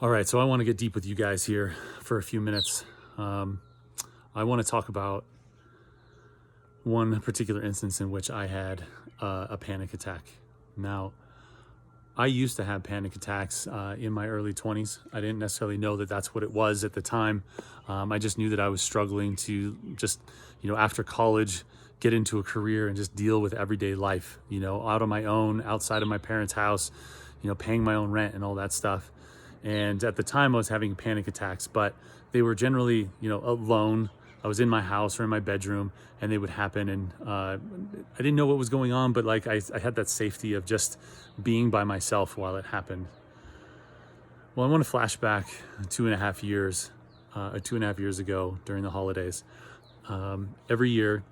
All right, so I want to get deep with you guys here for a few minutes. Um, I want to talk about one particular instance in which I had a panic attack. Now, I used to have panic attacks in my early 20s. I didn't necessarily know that that's what it was at the time. I just knew that I was struggling to just, after college, get into a career and just deal with everyday life, out on my own, outside of my parents' house, paying my own rent and all that stuff. And at the time I was having panic attacks, but they were generally, alone. I was in my house or in my bedroom and they would happen. And I didn't know what was going on, but I had that safety of just being by myself while it happened. Well, I want to flash back 2.5 years, 2.5 years ago during the holidays. Every year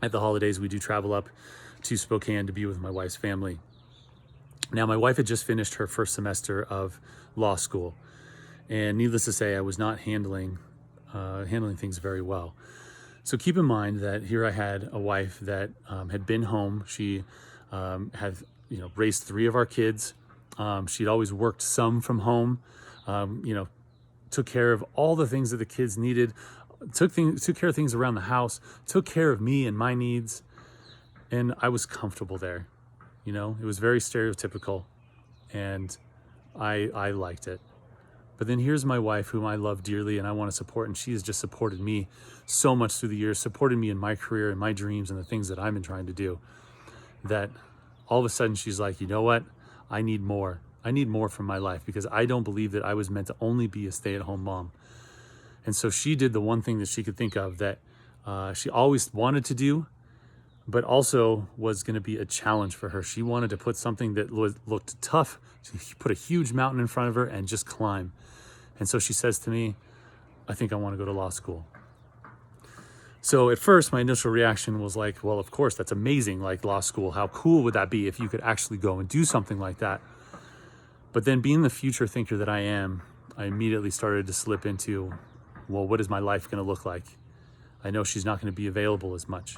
at the holidays, we do travel up to Spokane to be with my wife's family. Now, my wife had just finished her first semester of law school, and needless to say, I was not handling things very well. So keep in mind that here I had a wife that had been home. She had raised 3 of our kids. She'd always worked some from home. Took care of all the things that the kids needed. Took care of things around the house. Took care of me and my needs, and I was comfortable there. It was very stereotypical, and I liked it. But then here's my wife, whom I love dearly and I want to support, and she has just supported me so much through the years, supported me in my career and my dreams and the things that I've been trying to do, that all of a sudden she's like, you know what? I need more. I need more from my life, because I don't believe that I was meant to only be a stay-at-home mom. And so she did the one thing that she could think of that she always wanted to do, but also was going to be a challenge for her. She wanted to put something that looked tough. She put a huge mountain in front of her and just climb. And so she says to me, I think I want to go to law school. So at first, my initial reaction was like, well, of course, that's amazing, like law school. How cool would that be if you could actually go and do something like that? But then, being the future thinker that I am, I immediately started to slip into, well, what is my life going to look like? I know she's not going to be available as much.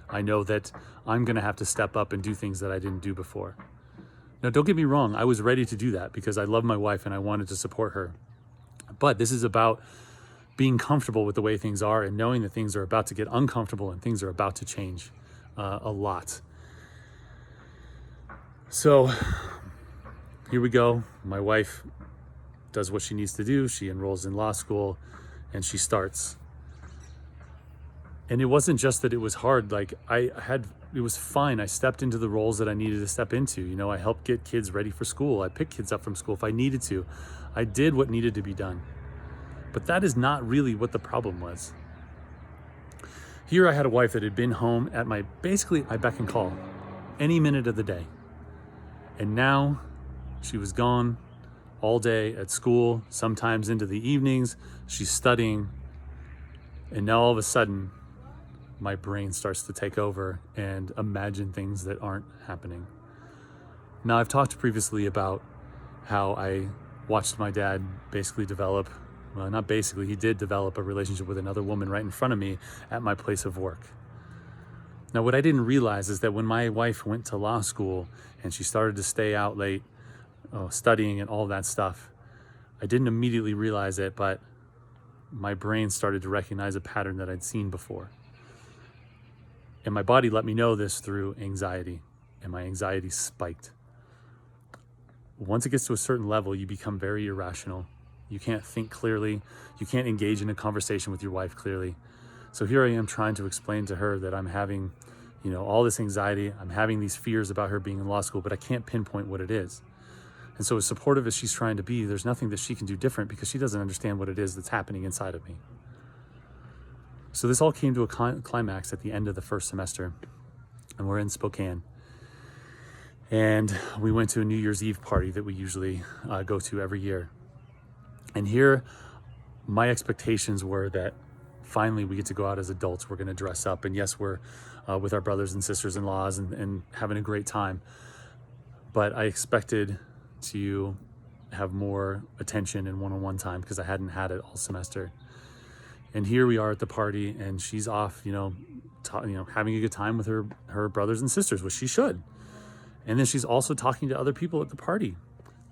I know that I'm going to have to step up and do things that I didn't do before. Now, don't get me wrong. I was ready to do that because I love my wife and I wanted to support her. But this is about being comfortable with the way things are and knowing that things are about to get uncomfortable and things are about to change a lot. So here we go. My wife does what she needs to do. She enrolls in law school and she starts. And it wasn't just that it was hard. It was fine. I stepped into the roles that I needed to step into. I helped get kids ready for school. I picked kids up from school if I needed to. I did what needed to be done. But that is not really what the problem was. Here I had a wife that had been home at my beck and call any minute of the day. And now she was gone all day at school, sometimes into the evenings. She's studying. And now all of a sudden, my brain starts to take over and imagine things that aren't happening. Now, I've talked previously about how I watched my dad basically develop, well, not basically, he did develop a relationship with another woman right in front of me at my place of work. Now, what I didn't realize is that when my wife went to law school and she started to stay out late, studying and all that stuff, I didn't immediately realize it, but my brain started to recognize a pattern that I'd seen before. And my body let me know this through anxiety, and my anxiety spiked. Once it gets to a certain level, you become very irrational. You can't think clearly. You can't engage in a conversation with your wife clearly. So here I am trying to explain to her that I'm having, all this anxiety. I'm having these fears about her being in law school, but I can't pinpoint what it is. And so as supportive as she's trying to be, there's nothing that she can do different because she doesn't understand what it is that's happening inside of me. So this all came to a climax at the end of the first semester, and we're in Spokane. And we went to a New Year's Eve party that we usually go to every year. And here, my expectations were that finally we get to go out as adults. We're going to dress up. And yes, we're with our brothers and sisters-in-laws and having a great time. But I expected to have more attention and one-on-one time because I hadn't had it all semester. And here we are at the party, and she's off, having a good time with her brothers and sisters, which she should. And then she's also talking to other people at the party,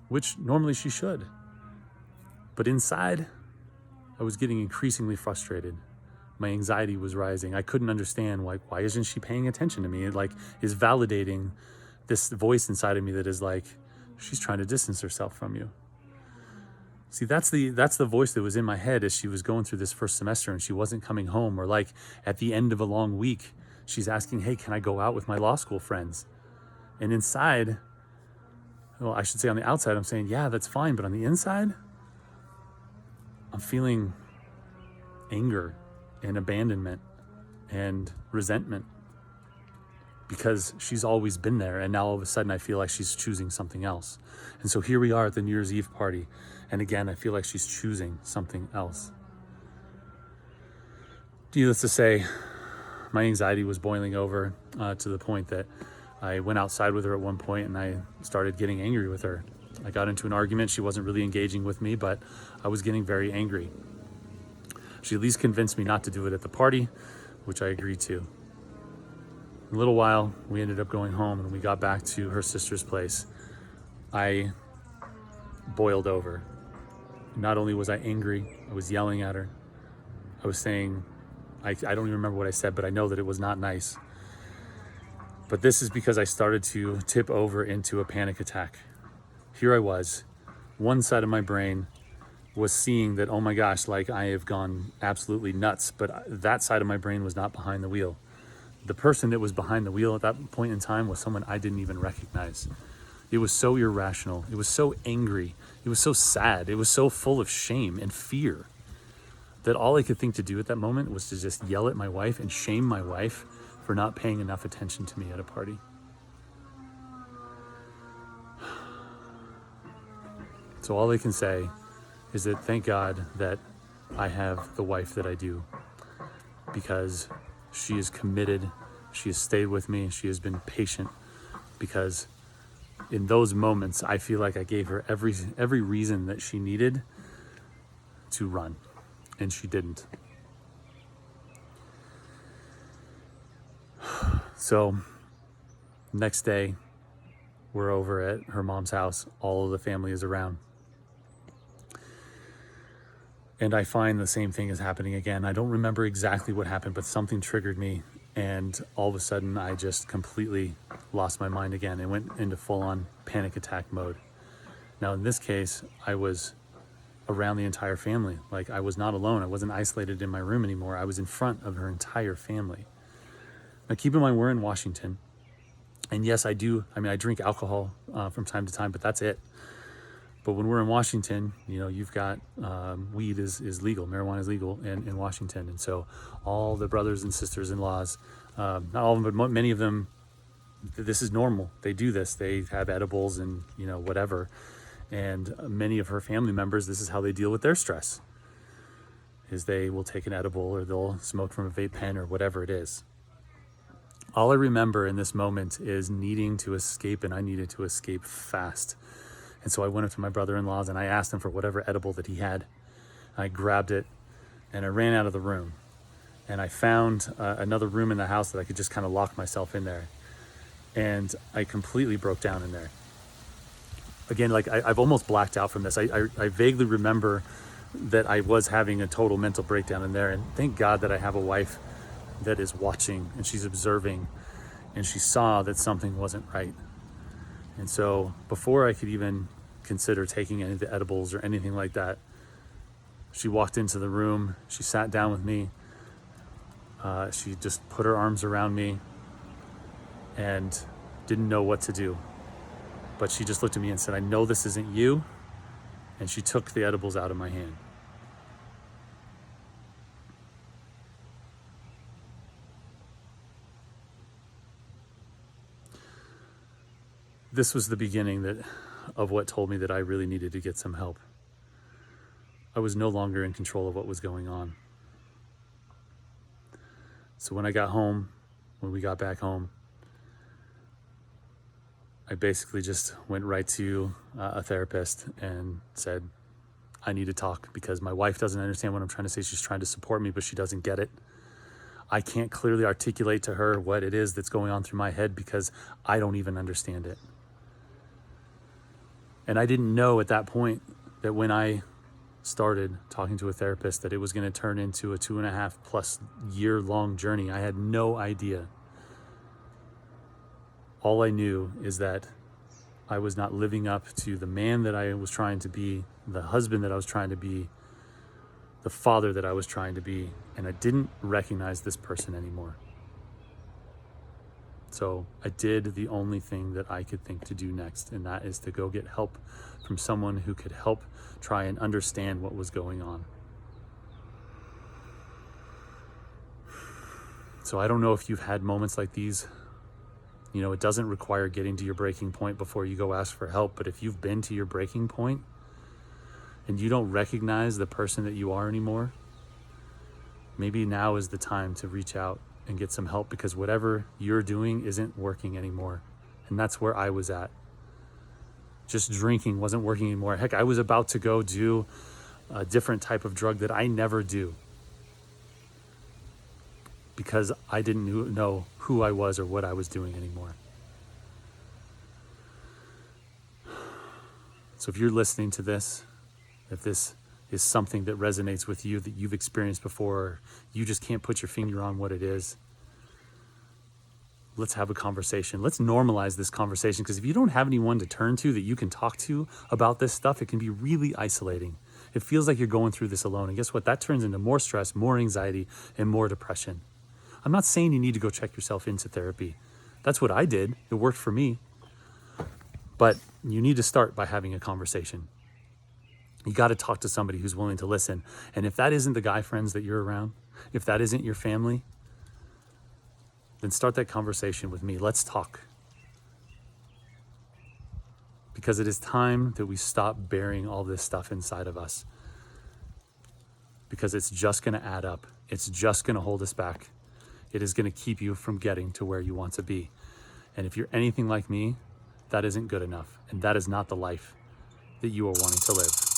which normally she should. But inside, I was getting increasingly frustrated. My anxiety was rising. I couldn't understand, like, why isn't she paying attention to me? It, like, is validating this voice inside of me that is like, she's trying to distance herself from you. See, that's the voice that was in my head as she was going through this first semester and she wasn't coming home, or like at the end of a long week, she's asking, hey, can I go out with my law school friends? And inside, well, I should say on the outside, I'm saying, yeah, that's fine. But on the inside, I'm feeling anger and abandonment and resentment because she's always been there. And now all of a sudden I feel like she's choosing something else. And so here we are at the New Year's Eve party. And again, I feel like she's choosing something else. Needless to say, my anxiety was boiling over to the point that I went outside with her at one point and I started getting angry with her. I got into an argument. She wasn't really engaging with me, but I was getting very angry. She at least convinced me not to do it at the party, which I agreed to. In a little while, we ended up going home and we got back to her sister's place. I boiled over. Not only was I angry, I was yelling at her. I was saying, I don't even remember what I said, but I know that it was not nice. But this is because I started to tip over into a panic attack. Here I was, one side of my brain was seeing that, oh my gosh, like I have gone absolutely nuts, but that side of my brain was not behind the wheel. The person that was behind the wheel at that point in time was someone I didn't even recognize. It was so irrational. It was so angry. It was so sad. It was so full of shame and fear that all I could think to do at that moment was to just yell at my wife and shame my wife for not paying enough attention to me at a party. So all I can say is that thank God that I have the wife that I do, because she is committed. She has stayed with me. She has been patient, because in those moments, I feel like I gave her every reason that she needed to run, and she didn't. So next day, we're over at her mom's house. All of the family is around. And I find the same thing is happening again. I don't remember exactly what happened, but something triggered me. And all of a sudden, I just completely lost my mind again and went into full-on panic attack mode. Now, in this case, I was around the entire family. Like, I was not alone. I wasn't isolated in my room anymore. I was in front of her entire family. Now, keep in mind, we're in Washington. And yes, I drink alcohol from time to time, but that's it. But when we're in Washington, you've got weed is legal, marijuana is legal in Washington. And so all the brothers and sisters-in-laws, not all of them, but many of them, this is normal. They do this. They have edibles and, whatever. And many of her family members, this is how they deal with their stress, is they will take an edible or they'll smoke from a vape pen or whatever it is. All I remember in this moment is needing to escape, and I needed to escape fast. And so I went up to my brother-in-law's and I asked him for whatever edible that he had. I grabbed it and I ran out of the room. And I found another room in the house that I could just kind of lock myself in there. And I completely broke down in there. Again, like I've almost blacked out from this. I vaguely remember that I was having a total mental breakdown in there. And thank God that I have a wife that is watching and she's observing, and she saw that something wasn't right. And so before I could even consider taking any of the edibles or anything like that, she walked into the room, she sat down with me, she just put her arms around me and didn't know what to do. But she just looked at me and said, I know this isn't you. And she took the edibles out of my hand. This was the beginning of what told me that I really needed to get some help. I was no longer in control of what was going on. So when we got back home, I basically just went right to a therapist and said, I need to talk because my wife doesn't understand what I'm trying to say. She's trying to support me, but she doesn't get it. I can't clearly articulate to her what it is that's going on through my head because I don't even understand it. And I didn't know at that point that when I started talking to a therapist that it was going to turn into a 2.5+ year long journey. I had no idea. All I knew is that I was not living up to the man that I was trying to be, the husband that I was trying to be, the father that I was trying to be, and I didn't recognize this person anymore. So I did the only thing that I could think to do next, and that is to go get help from someone who could help try and understand what was going on. So I don't know if you've had moments like these. You know, it doesn't require getting to your breaking point before you go ask for help, but if you've been to your breaking point and you don't recognize the person that you are anymore, maybe now is the time to reach out and get some help, because whatever you're doing isn't working anymore. And that's where I was at. Just drinking wasn't working anymore. Heck, I was about to go do a different type of drug that I never do, because I didn't know who I was or what I was doing anymore. So if you're listening to this, if this is something that resonates with you, that you've experienced before, or you just can't put your finger on what it is, let's have a conversation. Let's normalize this conversation, because if you don't have anyone to turn to that you can talk to about this stuff, it can be really isolating. It feels like you're going through this alone. And guess what? That turns into more stress, more anxiety, and more depression. I'm not saying you need to go check yourself into therapy. That's what I did. It worked for me. But you need to start by having a conversation. You got to talk to somebody who's willing to listen. And if that isn't the guy friends that you're around, if that isn't your family, then start that conversation with me. Let's talk. Because it is time that we stop burying all this stuff inside of us. Because it's just going to add up. It's just going to hold us back. It is going to keep you from getting to where you want to be. And if you're anything like me, that isn't good enough. And that is not the life that you are wanting to live.